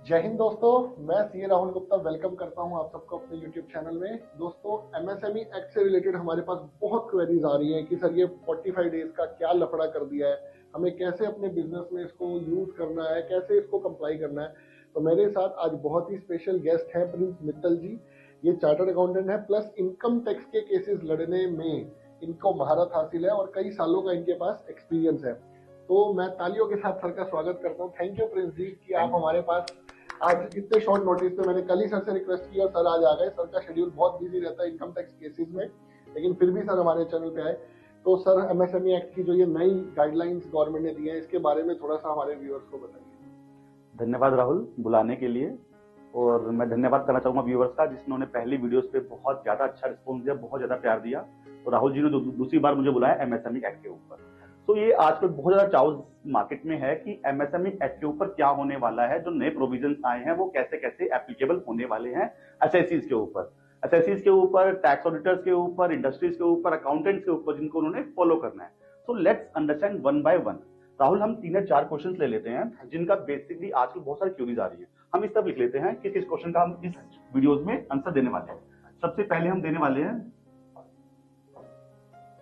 जय हिंद दोस्तों, मैं सी राहुल गुप्ता वेलकम करता हूं आप सबको अपने YouTube चैनल में। दोस्तों, एमएसएमई एक्ट से रिलेटेड हमारे पास बहुत क्वेरीज आ रही हैं कि सर ये 45 डेज का क्या लफड़ा कर दिया है, हमें कैसे अपने बिजनेस में इसको यूज करना है, कैसे इसको कंप्लाई करना है। तो मेरे साथ आज बहुत ही स्पेशल गेस्ट हैं प्रिंस मित्तल जी। ये चार्टर्ड अकाउंटेंट है, प्लस इनकम टैक्स के केसेस लड़ने में इनको महारत हासिल है और कई सालों का इनके पास एक्सपीरियंस है। तो मैं तालियों के साथ सर का स्वागत करता हूँ। थैंक यू प्रिंस जी कि आप हमारे पास आज इतने शॉर्ट नोटिस पे, मैंने कल ही सर से रिक्वेस्ट किया, सर आज आ गए। सर का शेड्यूल बहुत बिजी रहता है इनकम टैक्स केसेस में, लेकिन फिर भी सर हमारे चैनल पे आए। तो सर, एमएसएमई एक्ट की जो ये नई गाइडलाइंस गवर्नमेंट ने दी है, इसके बारे में थोड़ा सा हमारे व्यूअर्स को बताइए। धन्यवाद राहुल बुलाने के लिए, और मैं धन्यवाद करना चाहूंगा व्यूअर्स का जिन्होंने पहली वीडियोस पे बहुत ज्यादा अच्छा रिस्पॉन्स दिया, बहुत ज्यादा प्यार दिया। और राहुल जी ने दूसरी बार मुझे बुलाया एमएसएमई एक्ट के ऊपर। तो ये आजकल बहुत ज्यादा चाउस मार्केट में है कि एमएसएमई एक्ट के ऊपर क्या होने वाला है, जो नए प्रोविजंस आए हैं वो कैसे कैसे एप्लीकेबल होने वाले हैं एसएससीज के ऊपर, टैक्स ऑडिटर्स के ऊपर, इंडस्ट्रीज के ऊपर, अकाउंटेंट्स के ऊपर, जिनको उन्होंने फॉलो करना है। So let's understand one by one. Rahul, हम 3 या 4 क्वेश्चन ले लेते हैं जिनका बेसिकली आजकल बहुत सारी क्यूरीज आ रही है। हम इस तरफ लिख लेते हैं कि किस क्वेश्चन का हम इस वीडियोस में आंसर देने वाले हैं। सबसे पहले हम देने वाले हैं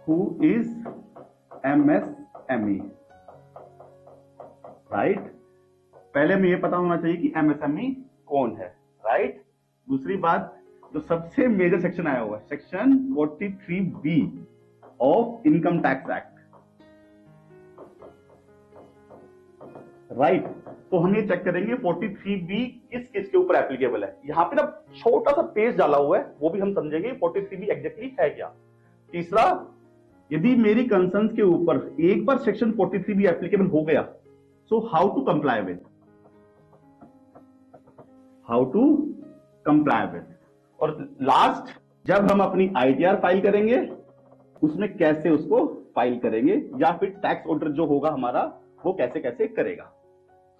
हु इज एमएसएमई, राइट। पहले हमें यह पता होना चाहिए कि एमएसएमई कौन है, राइट। दूसरी बात, जो सबसे मेजर सेक्शन आया हुआ है, section 43B of income tax act, right. तो हम ये चेक करेंगे 43B किस किस के ऊपर एप्लीकेबल है। यहां पे ना छोटा सा पेज डाला हुआ है, वो भी हम समझेंगे 43B एग्जैक्टली है क्या। तीसरा, यदि मेरी कंसर्न्स के ऊपर एक बार सेक्शन 43B एप्लीकेबल हो गया, so how to comply with, और लास्ट, जब हम अपनी आईटीआर फाइल करेंगे उसमें कैसे उसको फाइल करेंगे, या फिर टैक्स ऑर्डर जो होगा हमारा वो कैसे कैसे करेगा।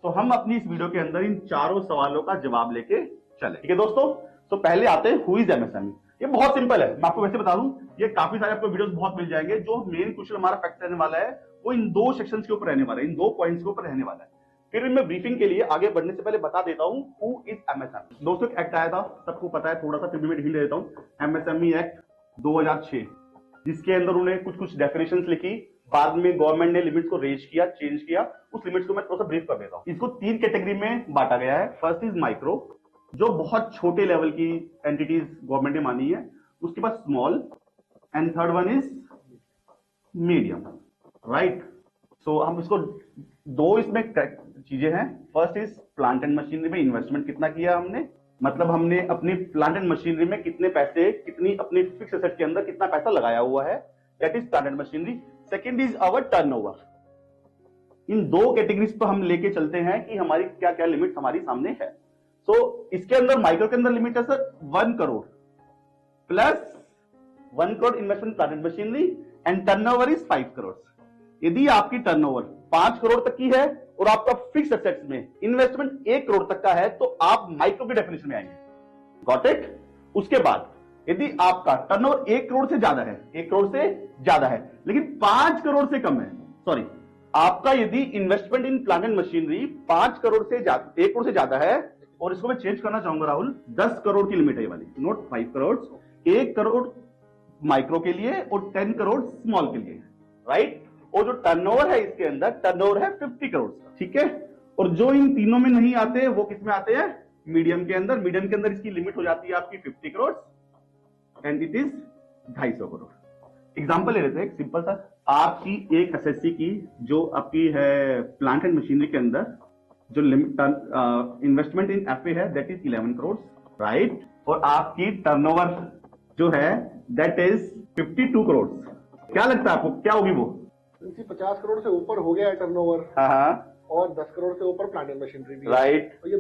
तो हम अपनी इस वीडियो के अंदर इन चारों सवालों का जवाब लेके चले, ठीक है दोस्तों। तो पहले आते हैं हु इज एमएसएमई। ये बहुत सिंपल है, मैं आपको वैसे बता दूं, ये काफी सारे आपको वीडियोस बहुत मिल जाएंगे। जो मेन क्वेश्चन हमारा फैक्ट रहने वाला है वो इन 2 सेक्शंस के ऊपर रहने वाला है, इन 2 पॉइंट्स के ऊपर रहने वाला है। फिर मैं ब्रीफिंग के लिए आगे बढ़ने से पहले बता देता हूं हु इज एमएसएमई। दोस्तों, एक एक्ट आया था, सबको पता है, थोड़ा सा फिर भी मैं हिंट देता हूं। एमएसएमई एक्ट 2006, जिसके अंदर उन्होंने कुछ डेफिनेशंस लिखी, बाद में गवर्नमेंट ने लिमिट्स को रेज किया, चेंज किया। उस लिमिट्स को मैं थोड़ा सा ब्रीफ कर देता हूं। इसको 3 कैटेगरी में बांटा गया है। फर्स्ट इज माइक्रो, जो बहुत छोटे लेवल की एंटिटीज गवर्नमेंट ने मानी है। उसके बाद small, and third one is medium, right. So हम इसको 2 इसमें चीजें हैं। First is plant and machinery में इन्वेस्टमेंट कितना किया हमने, मतलब हमने अपनी प्लांट एंड मशीनरी में कितने पैसे, कितनी अपनी फिक्स एसेट के अंदर कितना पैसा लगाया हुआ है, that is plant and machinery. Second is our turnover. इन 2 कैटेगरीज पर हम लेके चलते हैं कि हमारी क्या क्या लिमिट हमारी सामने है। सो इसके अंदर माइक्रो के अंदर लिमिट है sir 1 crore plus 1 crore investment plant and machinery, and turnover is 5 crore. यदि आपकी टर्नओवर 5 करोड़ तक की है और आपका फिक्स एसेट्स में इन्वेस्टमेंट 1 करोड़ तक का है, तो आप माइक्रो की डेफिनेशन में आएंगे, गॉट इट। उसके बाद यदि आपका टर्नओवर 1 करोड़ से ज्यादा है, 1 करोड़ से ज्यादा है लेकिन 5 करोड़ से कम है, सॉरी, आपका यदि investment in plant and machinery 5 crore से ज्यादा, 1 करोड़ से ज्यादा है, और इसको मैं चेंज करना चाहूंगा राहुल, 10 करोड़ की लिमिट है ये वाली, नॉट 5 करोड़, 1 करोड़ माइक्रो के लिए और 10 करोड़ स्मॉल के लिए, राइट। और जो टर्नओवर है इसके अंदर, टर्नओवर है 50 करोड़, ठीक है। और जो इन तीनों में नहीं आते वो किस में आते हैं, मीडियम के अंदर। मीडियम के अंदर इसकी लिमिट हो जाती है आपकी 50 crore and it is 250 crore. Example ले लेते हैं, सिंपल सा। आपकी एक एसएससी की जो आपकी है प्लांट एंड मशीनरी के अंदर जो इन्वेस्टमेंट इन एफए है, दैट इज 11 करोड़, राइट। और आपकी टर्नओवर जो है दैट इज 52 करोड़। क्या लगता है आपको क्या होगी वो? 50 करोड़ से ऊपर हो गया है टर्नओवर, और 10 करोड़ से ऊपर प्लांट एंड मशीनरी भी, राइट। तो ये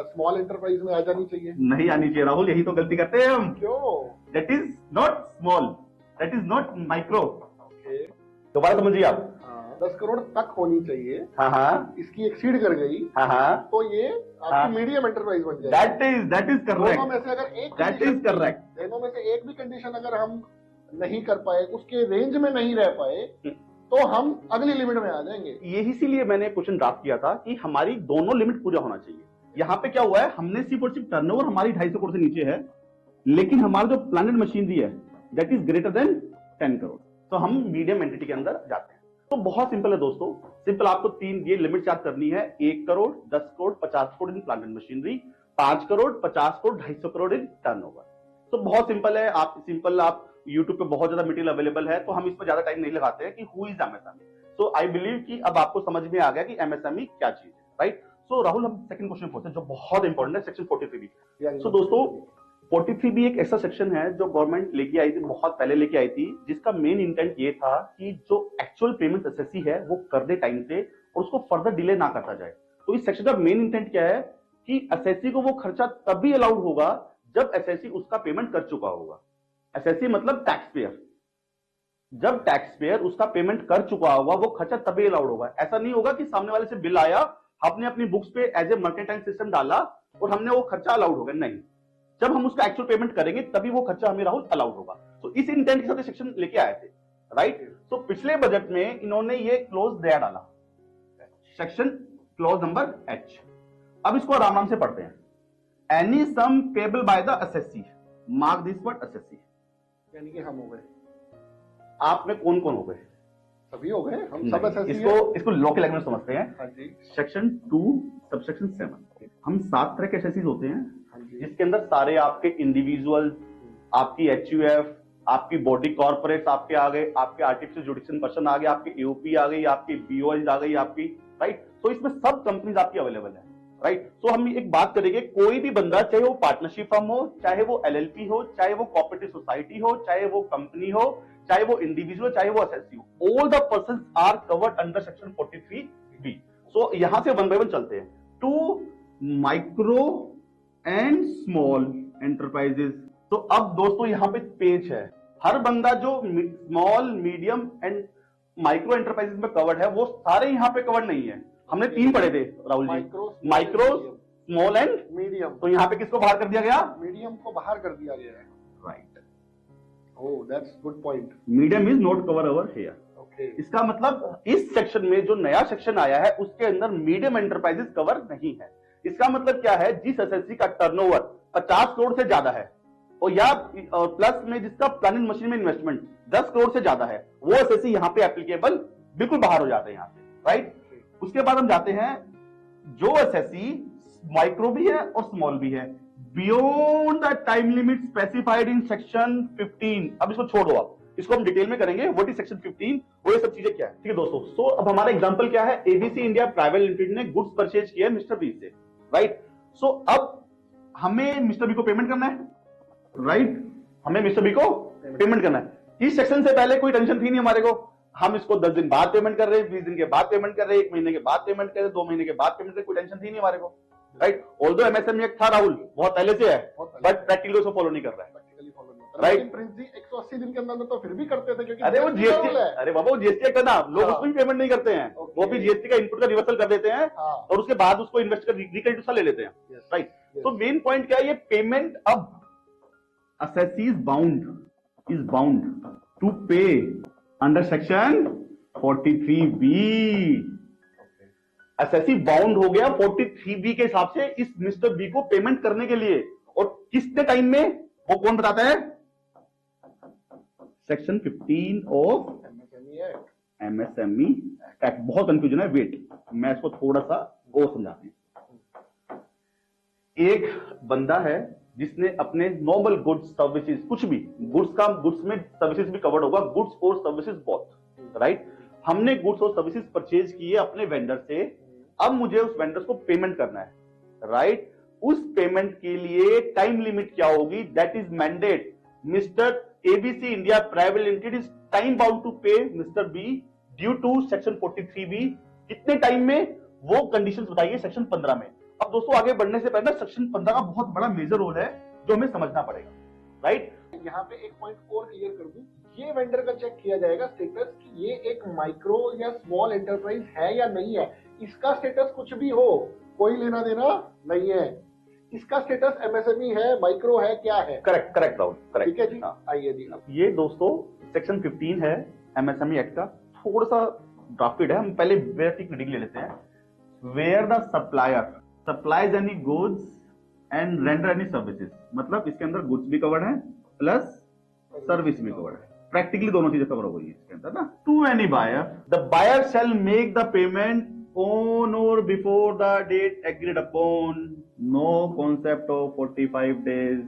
स्मॉल एंटरप्राइज में आ जानी चाहिए। नहीं आनी चाहिए राहुल, यही तो गलती करते हैं हम। क्यों? That is not small, that is not micro. दोबारा समझिए आप। 10 करोड़ तक होनी चाहिए, इसकी एक्सीड कर गई, तो ये आपकी मीडियम एंटरप्राइज बन जाएगी। That is correct. दोनों में से अगर एक, दैट इज करेक्ट, दोनों में से एक भी कंडीशन अगर हम नहीं कर पाए, उसके रेंज में नहीं रह पाए, तो हम अगली लिमिट में आ जाएंगे। यही इसीलिए मैंने क्वेश्चन ड्राफ्ट किया था कि हमारी दोनों लिमिट पूरा होना चाहिए। यहाँ पे क्या हुआ है, हमने सिर्फ और सिर्फ टर्नओवर हमारी 250 करोड़ से नीचे है, लेकिन हमारा जो प्लांट एंड मशीनरी है that is greater than 10 crore. तो हम मीडियम एंटिटी के अंदर जाते हैं। तो बहुत सिंपल है दोस्तों, सिंपल आपको 3 ये लिमिट याद करनी है, 1 crore, 10 crore, 50 crore in plant and machinery, 5 crore, 50 crore, 250 crore in turnover. तो बहुत सिंपल है, आप यूट्यूब पे बहुत ज्यादा मटेरियल अवेलेबल है, तो हम इस पर ज्यादा टाइम नहीं लगाते हैं कि who is MSME. So I believe कि अब आपको समझ में आ गया कि एमएसएमई क्या चीज है, राइट। सो राहुल, हम सेकंड क्वेश्चन पूछते हैं जो बहुत इंपॉर्टेंट है, सेक्शन 43B। सो दोस्तों 43B एक ऐसा सेक्शन है जो गवर्नमेंट लेके आई थी, बहुत पहले लेके आई थी, जिसका मेन इंटेंट ये था कि जो एक्चुअल पेमेंट एसएससी है वो कर दे टाइम से और उसको फर्दर डिले ना करता जाए। तो इस सेक्शन का मेन इंटेंट क्या है कि एसएससी को वो खर्चा तभी अलाउड होगा जब एसएससी उसका पेमेंट कर चुका होगा। एसएससी मतलब टैक्स पेयर, जब टैक्स पेयर उसका पेमेंट कर चुका होगा वो खर्चा तभी अलाउड होगा। ऐसा नहीं होगा कि सामने वाले से बिल आया, आपने अपनी बुक्स पे एज ए मर्केंटाइल सिस्टम डाला और हमने वो खर्चा अलाउड होगा, नहीं। जब हम उसका एक्चुअल पेमेंट करेंगे तभी वो खर्चा हमें राहुल अलाउड होगा। तो इस इंटेंट के साथ सेक्शन लेके आए थे, राइट। तो पिछले बजट में इन्होंने ये क्लोज दया डाला, सेक्शन क्लोज नंबर H। अब इसको आराम से पढ़ते हैं। Any sum payable by the SSC, mark this word SSC, यानी कि हम हो गए, आप में कौन कौन हो गए? सभी हो गए, हम सब एसएससी। इसको लोकल लैंग्वेज समझते हैं। हाँ जी। सेक्शन 2 सबसेक्शन 7, हम 7 तरह के एसएससी होते हैं, जिसके अंदर सारे आपके इंडिविजुअल, आपकी एचयूएफ, आपकी बॉडी कॉर्पोरेट्स आपके आ गए, आपके आर्टिफिशियल जुडिशियल पर्सन आ गए, आपकी एओपी आ गई, आपकी बीओएस आ गई आपकी, राइट। तो इसमें सब कंपनीज आपकी अवेलेबल है, राइट। सो हम एक बात करेंगे, कोई भी बंदा, चाहे वो पार्टनरशिप फर्म हो, चाहे वो एलएलपी हो, चाहे वो कोऑपरेटिव सोसाइटी हो, चाहे वो कंपनी हो, चाहे वो इंडिविजुअल, चाहे वो एसएससी हो, all the persons are covered under section 43B। So यहां से वन बाय वन चलते हैं। To micro and small enterprises. तो अब दोस्तों यहां पे पेज है, हर बंदा जो small, medium and micro enterprises में कवर्ड है वो सारे यहां पे कवर्ड नहीं है। हमने 3 पढ़े थे Rahul ji, micro, small and medium. तो यहाँ पे किसको बाहर कर दिया गया? मीडियम को बाहर कर दिया गया है, right. Oh, that's good point. Medium is not cover over here. इसका मतलब इस सेक्शन में जो नया सेक्शन आया है उसके अंदर मीडियम एंटरप्राइजेस कवर नहीं है। इसका मतलब क्या है, जिस एसएससी का टर्नओवर 50 करोड़ से ज्यादा है और या प्लस में जिसका प्लांट एंड मशीन में इन्वेस्टमेंट 10 करोड़ से ज्यादा है, वो एसएससी यहाँ पे एप्लीकेबल बिल्कुल बाहर हो जाते हैं यहाँ से, राइट। उसके बाद हम जाते हैं जो एसएससी माइक्रो भी है और स्मॉल भी है, beyond the time limit specified in section 15। अब इसको छोड़ो, आप इसको हम डिटेल में करेंगे, व्हाट इज सेक्शन 15 और ये सब चीजें क्या है, ठीक है दोस्तों। सो अब हमारा एग्जांपल क्या है, एबीसी इंडिया प्राइवेट लिमिटेड ने गुड्स परचेज किया मिस्टर बी से, राइट। सो अब हमें मिस्टर बी को पेमेंट करना है, राइट। हमें मिस्टर बी को पेमेंट करना है। इस सेक्शन से पहले कोई टेंशन थी नहीं हमारे को, हम इसको 10 दिन बाद पेमेंट कर रहे हैं, 20 दिन के बाद पेमेंट कर रहे हैं, 1 महीने के बाद पेमेंट कर रहे हैं, 2 महीने के बाद पेमेंट कर रहे हैं, कोई टेंशन थी नहीं हमारे को, राइट। ऑल्दो एमएसएमई एक्ट था राहुल, बहुत पहले से है, बट प्रैक्टिकली उसको फॉलो नहीं कर रहा है, राइट। प्रिंस जी 180 दिन के अंदर तो फिर भी करते थे, क्योंकि अरे वो जीएसटी, अरे बाबा वो जीएसटी एक्ट है ना, लोग उसमें भी पेमेंट नहीं करते हैं, वो भी जीएसटी का इनपुट का रिवर्सल कर देते हैं और उसके बाद उसको इन्वेस्ट कर रिक्रेडिट ले लेते हैं, राइट। तो मेन पॉइंट क्या है, ये पेमेंट अब एसएससी इज बाउंड टू पे under section 43B। SSC bound हो गया 43B के हिसाब से इस मिस्टर बी को पेमेंट करने के लिए, और किसने टाइम में, वो कौन बताता है, सेक्शन 15 ऑफ एमएसएमई एक्ट। बहुत कंफ्यूजन है, वेट मैं इसको थोड़ा सा और समझाते हैं। एक बंदा है जिसने अपने नॉर्मल गुड्स सर्विसेज, कुछ भी गुड्स में सर्विसेज भी कवर्ड होगा, गुड्स और सर्विसेज बोथ, राइट। हमने गुड्स और सर्विसेज परचेज किए अपने वेंडर से, अब मुझे उस वेंडर को पेमेंट करना है, राइट। उस पेमेंट के लिए टाइम लिमिट क्या होगी, that is mandate mister ABC India private limited is time bound to pay mister B due to section 43B। कितने टाइम में, वो कंडीशंस बताइए सेक्शन 15 में। अब दोस्तों आगे बढ़ने से पहले सेक्शन 15 का बहुत बड़ा मेजर रोल है जो हमें समझना पड़ेगा, राइट। यहाँ पे एक पॉइंट और क्लियर कर दूं, ये वेंडर का चेक किया जाएगा स्टेटस कि ये एक माइक्रो या स्मॉल एंटरप्राइज है या नहीं है। इसका स्टेटस कुछ भी हो, कोई लेना देना नहीं है, इसका स्टेटस एमएसएमई है, माइक्रो है, क्या है। करेक्ट राहुल, करेक्ट, ठीक है जी। आइए जी, ये दोस्तों सेक्शन 15 है एमएसएमई एक्ट का, थोड़ा सा ड्राफ्टेड है, हम पहले बेसिक रीडिंग ले लेते हैं। Where the supplier supplies any goods and render any services, मतलब इसके अंदर गुड्स भी कवर्ड है प्लस सर्विस भी कवर्ड है, प्रैक्टिकली दोनों चीजें कवर हो गई है इसके अंदर ना। To any buyer, the buyer shall make the payment on और before the date agreed upon, no concept of 45 days.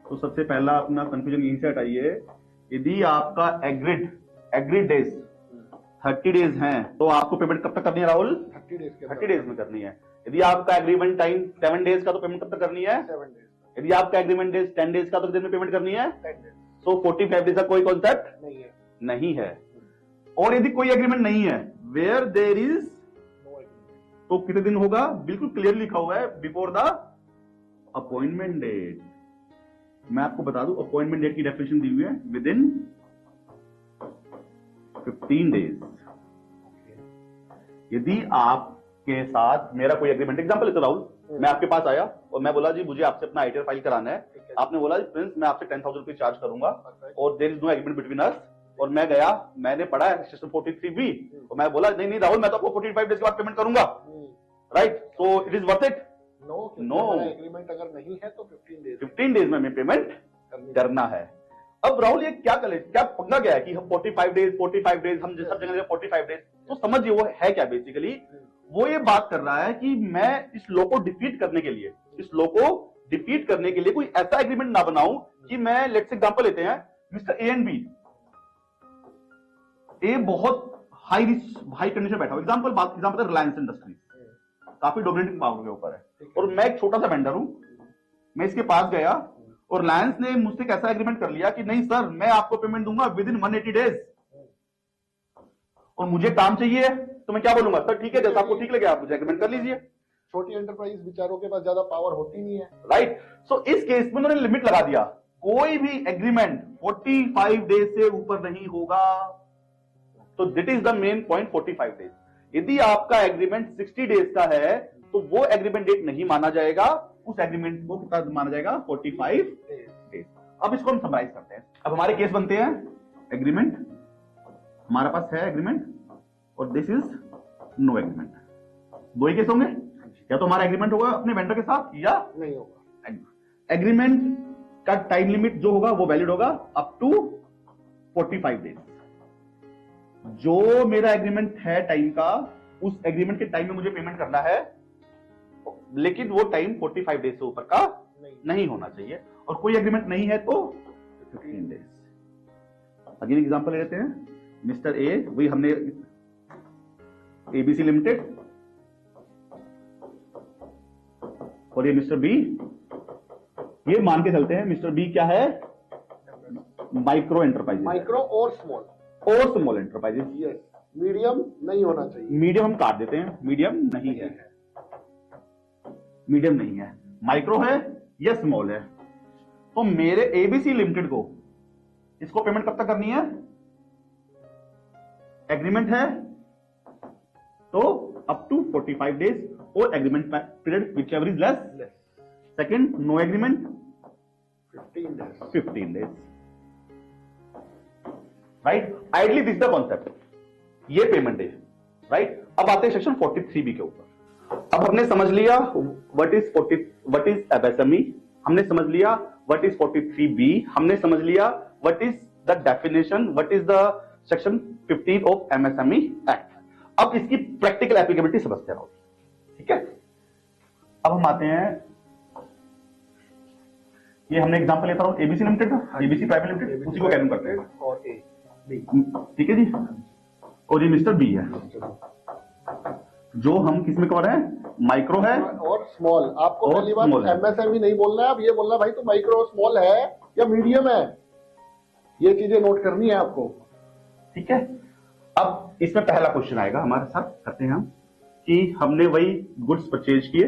तो सबसे पहला अपना कंफ्यूजन यहीं से हटाइए, यदि आपका एग्रीड डेज 30 डेज हैं तो आपको पेमेंट कब तक करनी है राहुल? 30 डेज में करनी है। यदि आपका एग्रीमेंट टाइम 7 डेज का तो पेमेंट कब तक करनी है? 7 डेज। यदि आपका एग्रीमेंट डेज 10 डेज का तो दिन में पेमेंट करनी है 10 डेज। सो 45 डेज का कोई कॉन्सेप्ट नहीं है। और यदि कोई एग्रीमेंट नहीं है, वेयर देयर इज, तो कितने दिन होगा? बिल्कुल क्लियर लिखा हुआ है, बिफोर द अपॉइंटमेंट डेट। मैं आपको बता दूं अपॉइंटमेंट डेट की डेफिनेशन दी हुई है विद इन 15 डेज। यदि आपके साथ मेरा कोई एग्रीमेंट, एग्जांपल लेते राहुल, मैं आपके पास आया और मैं बोला जी मुझे आपसे अपना आईटीआर फाइल कराना है, आपने बोला जी प्रिंस मैं आपसे 10,000 रुपीज चार्ज करूंगा और there is no agreement between us, और मैं गया, मैंने पढ़ा है सेक्शन 43B और मैं बोला नहीं राहुल मैं तो आपको 45 डेज के बाद पेमेंट करूंगा, right? So it is worth it? No, agreement अगर नहीं है तो 15 डेज में हमें पेमेंट करना है। अब राहुल ये क्या पंगा गया है कि हम 45 डेज हम सब जगह 45 डेज, तो समझिए वो है क्या बेसिकली, वो ये बात कर रहा है कि मैं इस लॉ को डिफीट करने के लिए कोई ऐसा एग्रीमेंट ना बनाऊं कि मैं, लेट्स एग्जांपल लेते हैं मिस्टर ए एंड बी, ए बहुत हाई कंडीशन बैठा हुआ, एग्जांपल रिलायंस इंडस्ट्रीज काफी डोमिनेटिंग पावर के ऊपर है और मैं एक छोटा सा वेंडर हूं, मैं इसके पास गया और रिलायंस ने मुझसे कैसा एग्रीमेंट कर लिया कि नहीं सर मैं आपको पेमेंट दूंगा विद इन 180 डेज और मुझे काम चाहिए, तो मैं क्या बोलूंगा? सर ठीक है, जैसा आपको ठीक लगे आप मुझे एग्रीमेंट कर लीजिए। छोटी एंटरप्राइज बेचारों के पास ज्यादा पावर होती नहीं है, राइट? सो इस केस में उन्होंने लिमिट लगा दिया, कोई भी एग्रीमेंट 45 डेज से ऊपर नहीं होगा। तो that is the main point, 45 days. यदि आपका एग्रीमेंट 60 डेज का है तो वो एग्रीमेंट डेट नहीं माना जाएगा, उस एग्रीमेंट को कितना माना जाएगा? 45 डेज। अब इसको हम समराइज करते हैं। अब हमारे केस बनते हैं, एग्रीमेंट हमारे पास है एग्रीमेंट और दिस इज नो एग्रीमेंट। दो ही केस होंगे, या तो हमारा एग्रीमेंट होगा अपने वेंडर के साथ या नहीं होगा। एग्रीमेंट का टाइम लिमिट जो होगा वो वैलिड होगा अप टू 45 डेज। जो मेरा एग्रीमेंट है टाइम का, उस एग्रीमेंट के टाइम में मुझे पेमेंट करना है, लेकिन वो टाइम 45 डेज से ऊपर का नहीं होना चाहिए। और कोई एग्रीमेंट नहीं है तो 15 डेज। अगेन एग्जांपल लेते हैं, मिस्टर ए, वही हमने एबीसी लिमिटेड और ये मिस्टर बी, ये मान के चलते हैं मिस्टर बी क्या है? माइक्रो एंटरप्राइजेस, माइक्रो और स्मॉल एंटरप्राइजेस। यस, मीडियम नहीं होना चाहिए। मीडियम हम काट देते हैं, मीडियम नहीं है, माइक्रो है या स्मॉल है। तो मेरे एबीसी लिमिटेड को इसको पेमेंट कब तक करनी है? एग्रीमेंट है तो अप टू 45 डेज और agreement period whichever is less. Second, no agreement 15 days, right? Ideally this the concept, ये पेमेंट है, राइट? अब आते हैं सेक्शन 43B के ऊपर। अब हमने समझ लिया व्हाट इज एमएसएमई, हमने समझ लिया व्हाट इज 43B, हमने समझ लिया what is the definition, what is the section 15 of MSME act. अब इसकी प्रैक्टिकल एप्लीकेबिलिटी समझते रहो, ठीक है? अब हम आते हैं, ये हमने एग्जांपल लेता हूं एबीसी लिमिटेड का, एबीसी प्राइवेट लिमिटेड, उसी को कैलकुलेट करते हैं और ए बी, ठीक है जी। और ये मिस्टर बी है, जो हम किस में कवर है? माइक्रो है और स्मॉल। आपको पहली बात एमएसएमई नहीं बोलना है, अब ये बोलना भाई तो माइक्रो और स्मॉल है या मीडियम है, ये चीजें नोट करनी है आपको, ठीक है? अब इसमें पहला क्वेश्चन आएगा हमारे साथ, करते हैं हम, कि हमने वही गुड्स परचेज किए,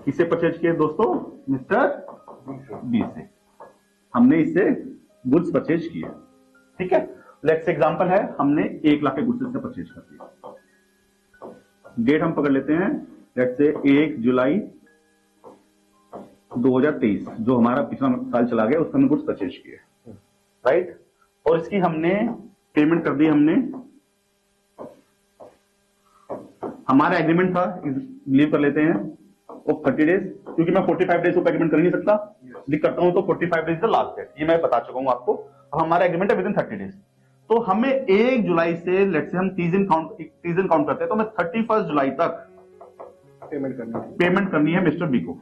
किससे परचेज किए दोस्तों? मिस्टर बी से हमने इससे गुड्स परचेज किए, ठीक है? लेट्स एग्जांपल है, हमने 1 लाख के गुड्स से परचेज कर दिया। डेट हम पकड़ लेते हैं, लेट्स से 1 जुलाई 2023, जो हमारा पिछला साल चला गया, उसका हमने गुड्स परचेज किए, राइट? और इसकी हमने पेमेंट कर दी, हमारा एग्रीमेंट था, बिलीव कर लेते हैं, ऑफ 30 डेज, क्योंकि मैं 45 डेज को एग्रीमेंट कर नहीं सकता, लिख करता हूं तो 45 डेज द लास्ट डेट, ये मैं बता चुका हूं आपको। अब हमारा एग्रीमेंट है विद इन 30 डेज, तो हमें 1 जुलाई से लेट्स से हम 30 दिन काउंट करते हैं, तो मैं 31 जुलाई तक पेमेंट करनी है मिस्टर बी को।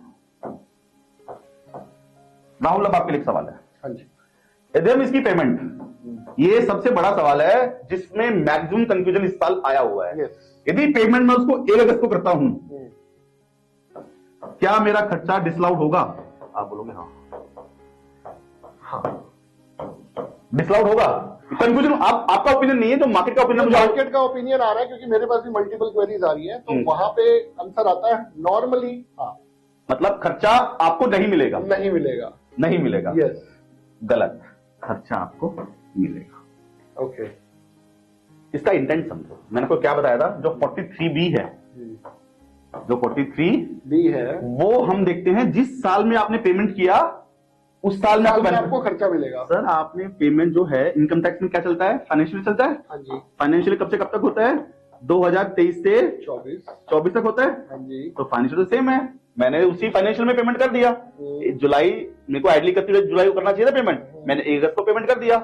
राहुल, अब आपके लिए सवाल है। हाँ जी। यदि हम इसकी पेमेंट, ये सबसे बड़ा सवाल है जिसमें मैक्सिमम कंफ्यूजन इस साल आया हुआ है। यदि पेमेंट मैं उसको 1 अगस्त को करता हूं, क्या मेरा खर्चा डिसलाउड होगा? आप बोलोगे हाँ, डिसलाउड होगा। कंफ्यूजन आपका ओपिनियन नहीं है, जो मार्केट का ओपिनियन, मार्केट का ओपिनियन आ रहा है, क्योंकि मेरे पास भी मल्टीपल क्वेरीज आ रही है, तो वहां पे आंसर आता है नॉर्मली हाँ, मतलब खर्चा आपको नहीं मिलेगा, नहीं मिलेगा। यस, गलत, खर्चा आपको मिलेगा। ओके, इसका इंटेंट समझो। मैंने आपको क्या बताया था, जो 43B है, जो 43B है, वो हम देखते हैं जिस साल में आपने पेमेंट किया उस साल में आपको खर्चा मिलेगा। सर, आपने पेमेंट जो है इनकम टैक्स में क्या चलता है, फाइनेंशियल चलता है। हाँ जी। फाइनेंशियल कब से कब तक होता है? 2023 से 24 तक होता है। हाँ जी। तो फाइनेंशियल सेम है, मैंने उसी फाइनेंशियल में पेमेंट कर दिया। जुलाई मेरे को आइडली 31 जुलाई को करना चाहिए था पेमेंट, मैंने 1 अगस्त को पेमेंट कर दिया।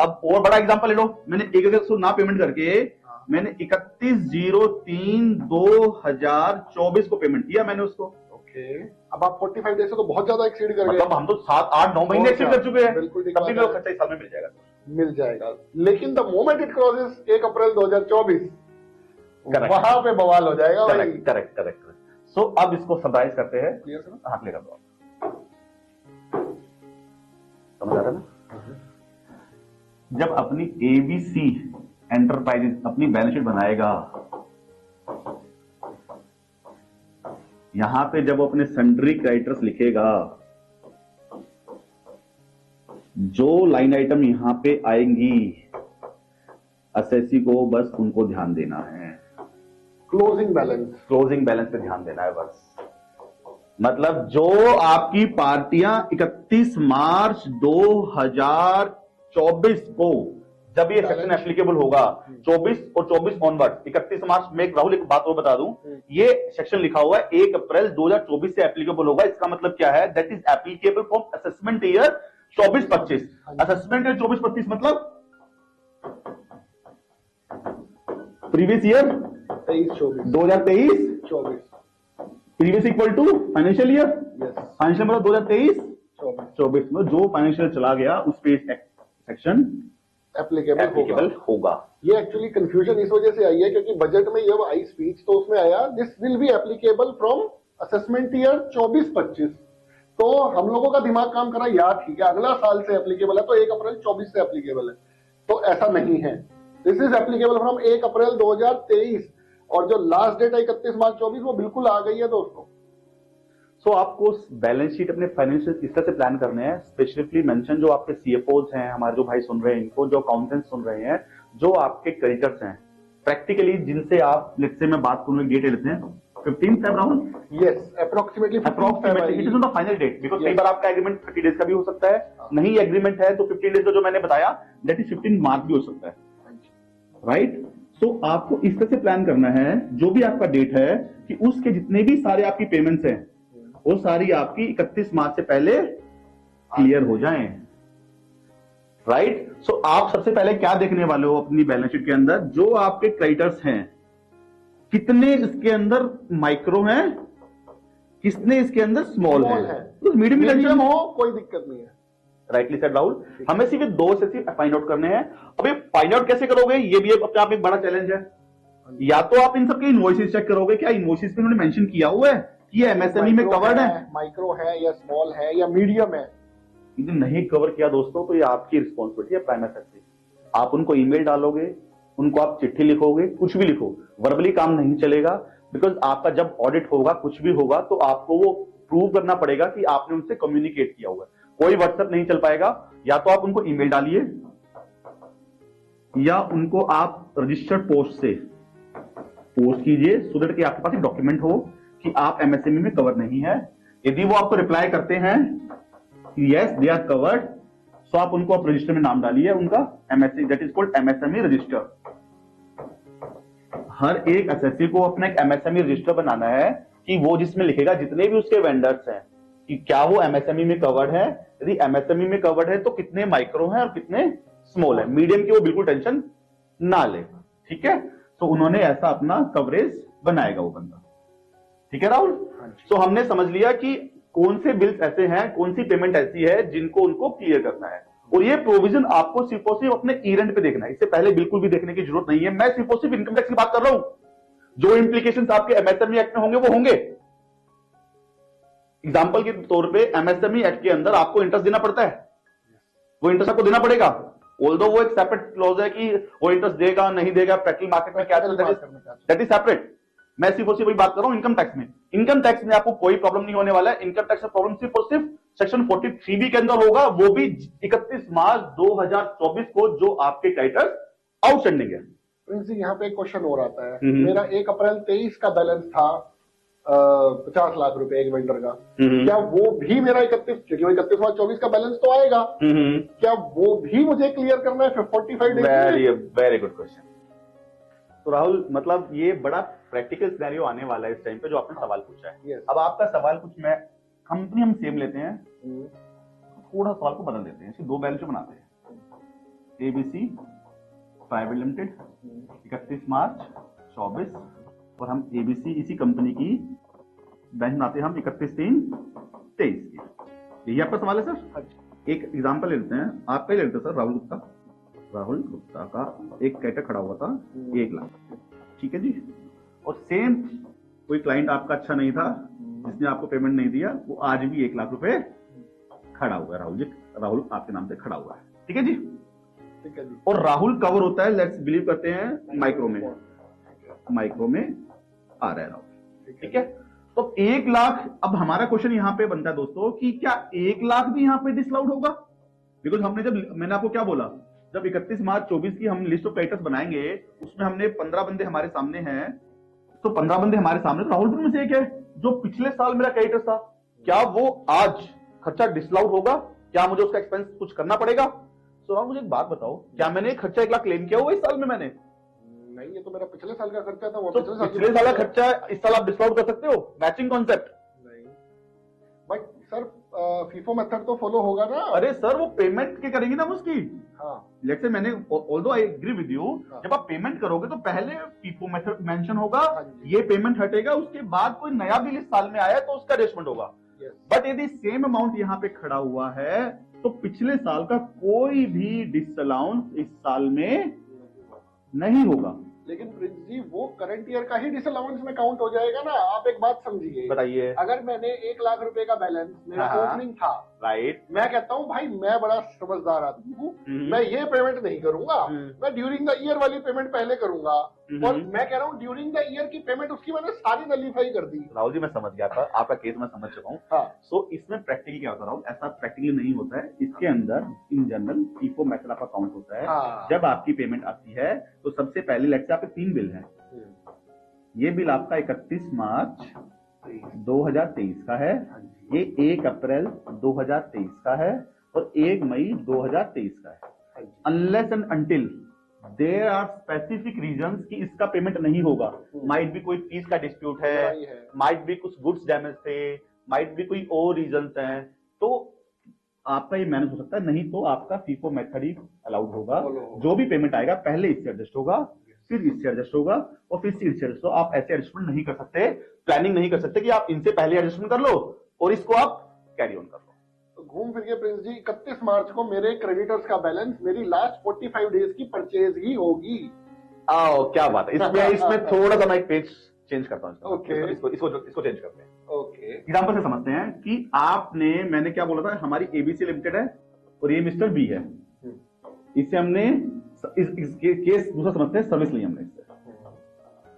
अब और बड़ा एग्जांपल ले लो, मैंने 1 अगस्त को ना पेमेंट करके मैंने 31/03/2024 को पेमेंट किया मैंने उसको। ओके, अब आप 45 डेज से तो बहुत ज्यादा एक्सीड कर गए। मतलब हम तो 7, 8, 9 महीने एक्सीड कर चुके हैं। बिल्कुल, तब भी मेरा खर्चा इस साल में मिल जाएगा। लेकिन द मोमेंट इट क्रॉसेस 1 अप्रैल 2024, वहां पे बवाल हो जाएगा। करेक्ट। सो अब इसको समराइज करते हैं। Clear sir? हाँ, क्लियर कर दो। समझ आ रहा है ना? जब अपनी ABC एंटरप्राइजेस अपनी बैलेंस शीट बनाएगा, यहां पे जब वो अपने सन्ड्री क्रेडिटर्स लिखेगा, जो लाइन आइटम यहां पे आएंगी, असेसी को बस उनको ध्यान देना है। क्लोजिंग बैलेंस पे ध्यान देना है बस। मतलब जो आपकी पार्टियां 31 मार्च 2024 को, जब ये सेक्शन एप्लीकेबल होगा, 24 और 24 ऑनवर्ड, 31 मार्च में, राहुल एक बात और बता दूं, ये सेक्शन लिखा हुआ है 1 अप्रैल 2024 से एप्लीकेबल होगा। इसका मतलब क्या है? That is applicable from assessment year 24-25। Assessment year 24-25 मतलब previous year 2023-24, previous equal to financial year, financial मतलब 2023-24 में जो फाइनेंशियल चला गया उस पे सेक्शन एप्लीकेबल होगा। ये एक्चुअली कंफ्यूजन इस वजह से आई है क्योंकि बजट में जब आई स्पीच तो उसमें आया this will be applicable from assessment year 24-25। तो हम लोगों का दिमाग काम करा, यार ठीक है अगला साल से एप्लीकेबल है तो 1 अप्रैल 24 से एप्लीकेबल है, तो ऐसा नहीं है। दिस इज एप्लीकेबल फ्रॉम 1 अप्रैल 2023 और जो लास्ट डेट है 31 मार्च 24 वो बिल्कुल आ गई है दोस्तों। सो आपको बैलेंस शीट अपने फाइनेंशियल इस तरह से प्लान करने हैं। स्पेसिफिकली मेंशन जो आपके CFOs हैं, हमारे जो भाई सुन रहे हैं इनको, जो अकाउंटेंट्स सुन रहे हैं, जो आपके क्रेडिटर्स हैं, प्रैक्टिकली जिनसे आप लेट्स से मैं बात करूं, डेट लेते हैं 15th Rahul, yes approximately it is on the final date, because कई बार आपका एग्रीमेंट 30 डेज का भी हो सकता है, नहीं एग्रीमेंट है तो 15 डेज का जो मैंने बताया दैट इज 15 मार्च भी हो सकता है, राइट। सो आपको इस तरह से प्लान करना है, जो भी आपका डेट है कि उसके जितने भी सारे आपकी पेमेंट्स हैं वो सारी आपकी 31 मार्च से पहले क्लियर हो जाएं, राइट। सो आप सबसे पहले क्या देखने वाले हो अपनी बैलेंस शीट के अंदर, जो आपके क्रेडिटर्स हैं कितने इसके अंदर माइक्रो हैं, कितने इसके अंदर स्मॉल है, तो मीडियम हो कोई दिक्कत नहीं है। राइटली सेड राहुल, हमें सिर्फ 2 से सिर्फ फाइंड आउट करने हैं। अब ये फाइंड आउट कैसे करोगे, ये भी अपने आप एक बड़ा चैलेंज है। या तो आप इन सबके इनवॉइसेस चेक करोगे, क्या इनवॉइसेस पे उन्होंने मेंशन किया हुआ है कि ये एमएसएमई में कवर्ड है, माइक्रो है या स्मॉल है या मीडियम है। यदि नहीं कवर किया दोस्तों तो ये आपकी रिस्पॉन्सिबिलिटी है प्राइम सेक्रेटरी। आप उनको ईमेल डालोगे, उनको आप चिट्ठी लिखोगे, कुछ भी लिखो, वर्बली काम नहीं चलेगा, बिकॉज आपका जब ऑडिट होगा, कुछ भी होगा तो आपको वो प्रूव करना पड़ेगा कि आपने उनसे कम्युनिकेट किया हुआ है। कोई व्हाट्सएप नहीं चल पाएगा, या तो आप उनको ईमेल डालिए या उनको आप रजिस्टर्ड पोस्ट से पोस्ट कीजिए, सो दैट कि आपके पास एक डॉक्यूमेंट हो कि आप एमएसएमई में कवर नहीं है। यदि वो आपको रिप्लाई करते हैं yes they are covered, so आप उनको आप रजिस्टर में नाम डालिए उनका, MSME that is called MSME register. हर एक एसएससी को अपना एक एमएसएमई रजिस्टर बनाना है कि वो जिसमें लिखेगा जितने भी उसके वेंडर्स हैं कि क्या वो एमएसएमई में कवर्ड है, यदि एमएसएमई में कवर्ड है तो कितने माइक्रो हैं और कितने स्मॉल है, मीडियम की वो बिल्कुल टेंशन ना ले। ठीक है, तो उन्होंने ऐसा अपना कवरेज बनाएगा वो बंदा। ठीक है राहुल, तो हमने समझ लिया कि कौन से बिल्स ऐसे हैं, कौन सी पेमेंट ऐसी है जिनको उनको क्लियर करना है, और ये प्रोविजन आपको सिर्फ और सिर्फ अपने ईयर पे देखना है, इससे पहले बिल्कुल भी देखने की जरूरत नहीं है। मैं सिर्फ और सिर्फ इनकम टैक्स की बात कर रहा हूं, जो इंप्लीकेशंस आपके एमएसएमई एक्ट में होंगे वो होंगे। एग्जांपल के तौर पे एमएसएमई एक्ट के अंदर आपको इंटरेस्ट देना पड़ता है, वो इंटरेस्ट आपको देना पड़ेगा, ऑल्दो वो एक सेपरेट क्लॉज है कि वो इंटरेस्ट देगा नहीं देगा, प्रैक्टिकल मार्केट में क्या चलता है, दैट इज सेपरेट। मैं सिर्फ और सिर्फ वही बात कर रहा हूं इनकम टैक्स में। इनकम टैक्स में आपको कोई प्रॉब्लम नहीं होने वाला है। इनकम टैक्स में प्रॉब्लम सिर्फ और सिर्फ सेक्शन 43B के अंदर होगा, वो भी 31 मार्च 2024 को, जो आपके टाइटल आउटस्टैंडिंग है। प्रिंस जी, यहाँ पे एक क्वेश्चन और आता है। मेरा 1 अप्रैल 23 का बैलेंस था 50 लाख रुपए एक वेंडर का, क्या वो भी मेरा 31, क्योंकि 31 मार्च 24 का बैलेंस तो आएगा, क्या वो भी मुझे क्लियर करना है 45 डेज? Very good question. तो राहुल, मतलब ये बड़ा प्रैक्टिकल सिनेरियो आने वाला है इस टाइम पे जो आपने सवाल पूछा है। yes. अब आपका सवाल कुछ मैं कंपनी हम सेम लेते हैं, थोड़ा सवाल को बदल देते हैं, इसके 2 बैलेंस बनाते हैं। एबीसी प्राइवेट लिमिटेड 31 मार्च 24, और हम एबीसी इसी कंपनी की बैंक बनाते हैं हम 31/3/23 की। यही आपका सवाल है सर? एक एग्जांपल लेते हैं, आपका ही लेते हैं सर, राहुल गुप्ता का एक कैटर खड़ा हुआ था 1 लाख। ठीक है जी, और सेम कोई क्लाइंट आपका अच्छा नहीं था जिसने आपको पेमेंट नहीं दिया, वो आज भी 1 लाख रुपए खड़ा हुआ है। राहुल आपके नाम से खड़ा हुआ है। ठीक है जी, ठीक है जी। और राहुल कवर होता है, लेट्स बिलीव करते हैं माइक्रो में आ रहा है राहुल। ठीक है, तो 1 लाख। अब हमारा क्वेश्चन यहाँ पे बनता है दोस्तों कि क्या 1 लाख भी यहाँ पे डिसअलाउड होगा? बिकॉज मैंने आपको क्या बोला, जब 31 मार्च 24 की हम लिस्ट ऑफ क्रेडिटर्स बनाएंगे, उसमें हमने 15 बंदे हमारे सामने हैं, तो 15 बंदे हमारे सामने, तो राहुल भी में से एक है जो पिछले साल मेरा क्रेडिटर था। क्या वो आज खर्चा डिसअलाउड होगा? क्या मुझे उसका एक्सपेंस कुछ करना पड़ेगा? तो राहुल मुझे एक बात बताओ, क्या मैंने खर्चा 1 लाख क्लेम किया हुआ इस साल में? मैंने नहीं, ये तो मेरा पिछले साल का खर्चा था। वो तो पिछले साल का खर्चा इस साल आप डिसअलाउड कर सकते हो? मैचिंग कॉन्सेप्ट नहीं, बट सर फीफो मेथड तो फॉलो होगा ना। अरे सर, वो पेमेंट के करेंगे ना उसकी। हाँ, लेट्स से मैंने, although I agree with you, जब आप पेमेंट करोगे तो पहले फीफो मेथड मेंशन होगा, ये पेमेंट हटेगा, उसके बाद कोई नया बिल इस साल में आया तो उसका एडजस्टमेंट होगा। बट यदि सेम अमाउंट यहाँ पे खड़ा हुआ है तो पिछले साल का कोई भी डिसअलाउंस इस साल में नहीं होगा। लेकिन प्रिंस जी, वो करंट ईयर का ही डिसअलाउंस में काउंट हो जाएगा ना। आप एक बात समझिए, बताइए। अगर मैंने 1 लाख रुपए का बैलेंस मेरा ओपनिंग था, राइट, मैं कहता हूँ भाई मैं बड़ा समझदार आदमी हूँ, मैं ये पेमेंट नहीं करूंगा, मैं ड्यूरिंग द ईयर वाली पेमेंट पहले करूंगा, और मैं कह रहा हूँ ड्यूरिंग द ईयर की पेमेंट उसकी मैंने सारी नलीफाई कर दी। राहुल जी, मैं समझ गया था आपका केस, मैं समझ चुका हूँ। हाँ। सो इसमें प्रैक्टिकली क्या होता है राहुल, ऐसा प्रैक्टिकली नहीं होता है। इसके अंदर इन जनरल फीफो मेथड आपका काउंट होता है। हाँ। जब आपकी पेमेंट आती है तो सबसे पहले लेट्स से आपके 3 बिल हैं। ये बिल आपका 31 मार्च 2023 का है, ये 1 अप्रैल 2023 का है, और 1 मई 2023 का है। Unless and until there are specific reasons कि इसका पेमेंट नहीं होगा, माइट भी कोई फीस का डिस्प्यूट है, माइट भी कुछ गुड्स डैमेज थे, माइट भी कोई और रीजंस हैं, तो आपका ये मैनेज हो सकता है। नहीं तो आपका फीफो मेथड ही अलाउड होगा। जो भी पेमेंट आएगा पहले इससे एडजस्ट होगा, फिर इससे एडजस्ट होगा, और फिर से इससे एडजस्ट। आप ऐसे एडजस्टमेंट नहीं कर सकते, प्लानिंग नहीं कर सकते कि आप इनसे पहले एडजस्टमेंट कर लो और इसको आप कैरी ऑन कर लो। तो घूम फिर के प्रिंस जी, 31 मार्च को मेरे क्रेडिटर्स का बैलेंस मेरी लास्ट 45 डेज की परचेज ही होगी। आओ, क्या बात है। इसमें थोड़ा सा मैं एक पेज चेंज करता हूँ। ओके, इसको चेंज करते हैं। ओके, एग्जांपल से समझते हैं कि आपने, मैंने क्या बोला था, हमारी एबीसी लिमिटेड है और ये मिस्टर बी है। इससे हमने इसके केस दूसरा समझते हैं, सर्विस ली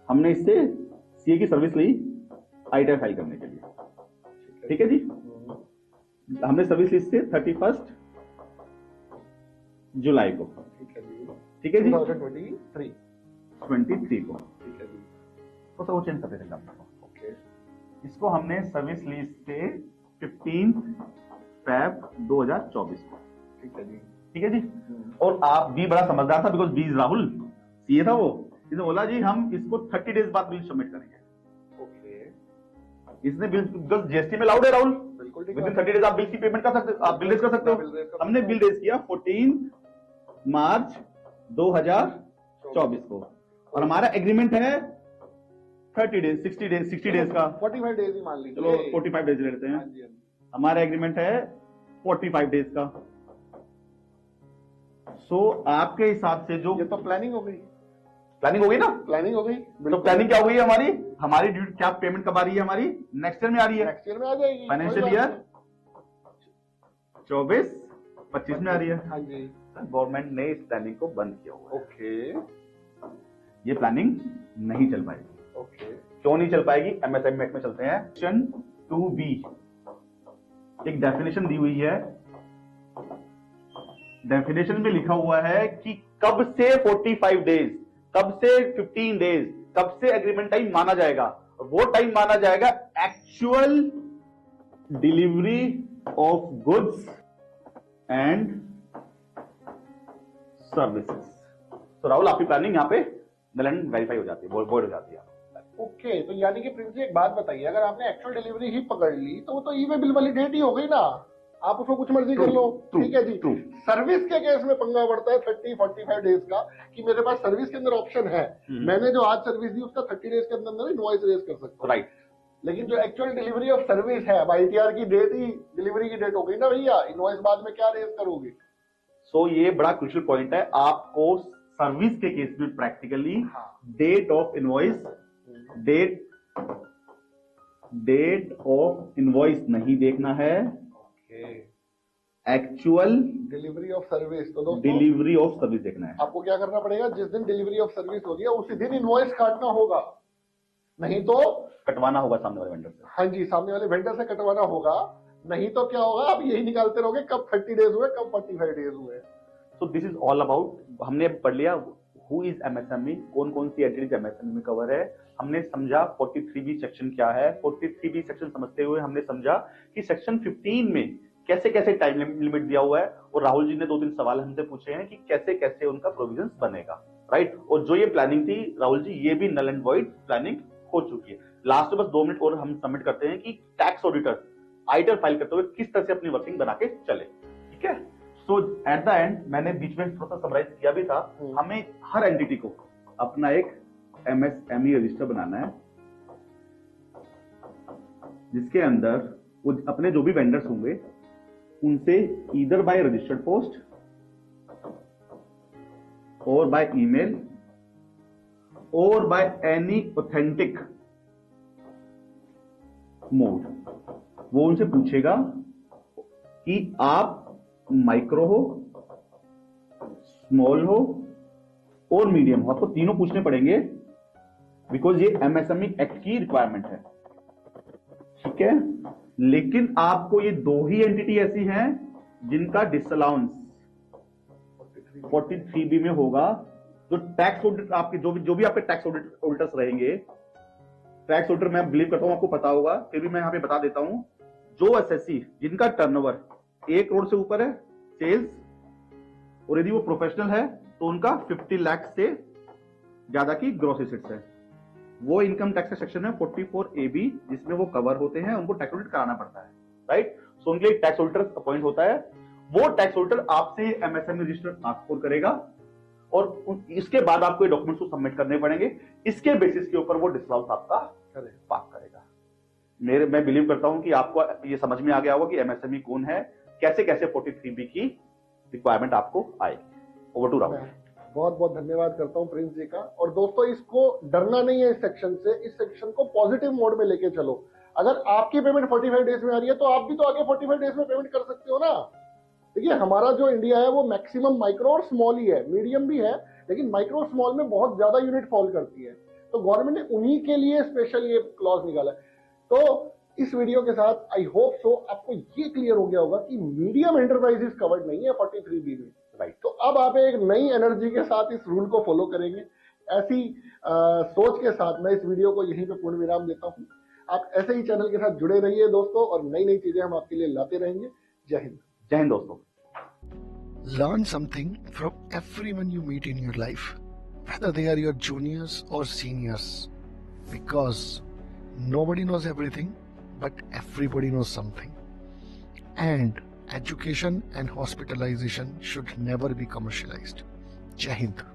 हमने इससे सीए की सर्विस ली आईटीआर फाइल करने के लिए। ठीक है जी, हमने सर्विस ली इससे 31 जुलाई को। ठीक है जी, 2023 को। तो सब वो चेंज करते थे एग्जांपल। ओके, इसको हमने सर्विस ली से 15 फेब 2024 को। ठीक है जी। और आप भी बड़ा समझदार था, बिकॉज बी राहुल सीए था वो, इसने बोला जी हम इसको 30 डेज बाद बिल सबमिट करेंगे। ओके, इसने बिल जीएसटी में लाउड है राहुल, बिल्कुल ठीक विद इन है। 30 डेज आप बिल की पेमेंट कर सकते हो, आप बिल रेज कर सकते हो। हमने बिल रेज किया 14 मार्च 2024 को, और हमारा एग्रीमेंट है 30 डेज 60 डेज का, 45 डेज ही मान लीजिए, चलो 45 डेज लेते हैं। हाँ जी, हाँ जी। हमारा एग्रीमेंट है 45 डेज का। सो आपके हिसाब से जो ये तो प्लानिंग हो गई, प्लानिंग हो गई ना, प्लानिंग हो गई। तो प्लानिंग क्या हो गई है हमारी ड्यू क्या पेमेंट कब आ रही है हमारी, नेक्स्ट ईयर में आ रही है, नेक्स्ट ईयर में आ जाएगी, फाइनेंशियल ईयर 24-25 में आ रही है। हाँ जी, गवर्नमेंट ने इस प्लानिंग को बंद किया हुआ है। ओके, ये प्लानिंग नहीं चल पाएगी। ओके, क्यों नहीं चल पाएगी? एमएसएमई एक्ट में चलते हैं। सेक्शन 2B एक डेफिनेशन दी हुई है। डेफिनेशन में लिखा हुआ है कि कब से 45 डेज, कब से 15 डेज, कब से एग्रीमेंट टाइम माना जाएगा। वो टाइम माना जाएगा actual delivery of goods and services. तो राहुल आपकी प्लानिंग यहाँ पे नल एंड वेरीफाई हो जाती है, वॉइड हो जाती है। ओके। तो यानी कि प्रिंस जी एक बात बताइए, अगर आपने एक्चुअल डिलीवरी ही पकड़ ली तो वो तो ई वे बिल वाली डेट ही हो गई ना, आप उसको कुछ मर्जी कर लो, ठीक है जी। सर्विस के केस में पंगा पड़ता है 30-45 डेज का, कि मेरे पास सर्विस के अंदर ऑप्शन है, मैंने जो आज सर्विस दी उसका 30 डेज के अंदर इनवॉइस रेज कर सकता हूँ, राइट। लेकिन जो एक्चुअल डिलीवरी ऑफ सर्विस है, अब आईटीआर की डेट ही डिलीवरी की डेट हो गई ना भैया, इनवॉइस बाद में क्या रेज करोगे। सो ये बड़ा क्रूशियल पॉइंट है। आपको सर्विस के केस में practically date of invoice, date of invoice नहीं देखना है, एक्चुअल डिलीवरी ऑफ सर्विस। तो दोस्तों डिलीवरी ऑफ सर्विस देखना है। आपको क्या करना पड़ेगा, जिस दिन डिलीवरी ऑफ सर्विस होगी उसी दिन इनवॉइस काटना होगा, नहीं तो कटवाना होगा सामने वाले वेंडर से। हाँ जी, सामने वाले वेंडर से कटवाना होगा, नहीं तो क्या होगा, आप यही निकालते रहोगे कब 30 डेज हुए, कब 45 डेज हुए। So this is all about, हमने पढ़ लिया हु इज एमएसएमई, कौन कौन सी एंटिटीज एमएसएमई में कवर है। हमने समझा 43B सेक्शन क्या है। 43B सेक्शन समझते हुए हमने समझा कि सेक्शन 15 में कैसे कैसे टाइम लिमिट दिया हुआ है, और राहुल जी ने 2-3 सवाल हमसे पूछे हैं कि कैसे कैसे उनका प्रोविजन बनेगा, राइट। और जो ये प्लानिंग थी राहुल जी, ये भी नल एंड वॉइड प्लानिंग हो चुकी है। लास्ट में बस 2 मिनट और हम सबमिट करते हैं कि टैक्स ऑडिटर आईटीआर फाइल करते हुए किस तरह से अपनी वर्किंग बना के चले, ठीक है। सो एट द एंड मैंने बीच में थोड़ा सा समराइज किया भी था, हमें हर एंटिटी को अपना एक एमएसएमई रजिस्टर बनाना है, जिसके अंदर वो अपने जो भी वेंडर्स होंगे उनसे ईदर बाय रजिस्टर्ड पोस्ट और बाय ईमेल और बाय एनी ऑथेंटिक मोड वो उनसे पूछेगा कि आप माइक्रो हो, स्मॉल हो और मीडियम हो। आपको तीनों पूछने पड़ेंगे, बिकॉज ये एमएसएमई एक्ट की रिक्वायरमेंट है, ठीक है। लेकिन आपको ये 2 ही एंटिटी ऐसी हैं जिनका डिसअलाउंस 43B में होगा। जो टैक्स ऑडिट आपके जो भी आपके टैक्स ऑडिटर्स रहेंगे, टैक्स ऑडिटर मैं बिलीव करता हूं आपको पता होगा, फिर भी मैं यहां पे बता देता हूं। जो एसएससी जिनका टर्नओवर 1 करोड़ से ऊपर है सेल्स, और यदि वो प्रोफेशनल है तो उनका 50 लाख से ज्यादा की ग्रॉस एसेट्स है, वो इनकम टैक्स का सेक्शन है 44AB, जिसमें वो कवर होते हैं, उनको टैक्स ऑडिट कराना पड़ता है, राइट। सो उनके लिए टैक्स ऑडिटर अपॉइंट होता है। वो टैक्स ऑडिटर आपसे एमएसएमई रजिस्टर आस्क फॉर करेगा, और इसके बाद आपको ये डॉक्यूमेंट्स को सबमिट करने पड़ेंगे। इसके बेसिस के ऊपर वो डिसअलाउंस आपका पास करेगा। मैं बिलीव करता हूं कि आपको ये समझ में आ गया होगा कि एमएसएमई कौन है, कैसे कैसे 43B की रिक्वायरमेंट आपको आएगी। Over to Rahul. बहुत बहुत धन्यवाद करता हूं प्रिंस जी का। और दोस्तों इसको डरना नहीं है इस सेक्शन से, इस सेक्शन को पॉजिटिव मोड में लेके चलो। अगर आपकी पेमेंट 45 डेज में आ रही है तो आप भी तो आगे 45 डेज में पेमेंट कर सकते हो ना। देखिए हमारा जो इंडिया है वो मैक्सिमम माइक्रो और स्मॉल ही है, मीडियम भी है, लेकिन माइक्रो और स्मॉल में बहुत ज्यादा यूनिट फॉल करती है, तो गवर्नमेंट ने उन्हीं के लिए स्पेशल ये क्लॉज निकाला है। तो इस वीडियो के साथ आई होप सो आपको ये क्लियर हो गया होगा कि मीडियम एंटरप्राइजेस कवर्ड नहीं है 43B में, राइट। तो अब आप एक नई एनर्जी के साथ इस रूल को फॉलो करेंगे। ऐसी सोच के साथ मैं इस वीडियो को यहीं पे पूर्ण विराम देता हूं। आप ऐसे ही चैनल के साथ जुड़े रहिए दोस्तों, और नई नई चीजें हम आपके लिए लाते रहेंगे। जय हिंद। जय हिंद दोस्तों। Learn something from everyone you meet in your life. whether they are your juniors or seniors, because nobody knows everything, but everybody knows something. And education and hospitalization should never be commercialized. Jai Hind.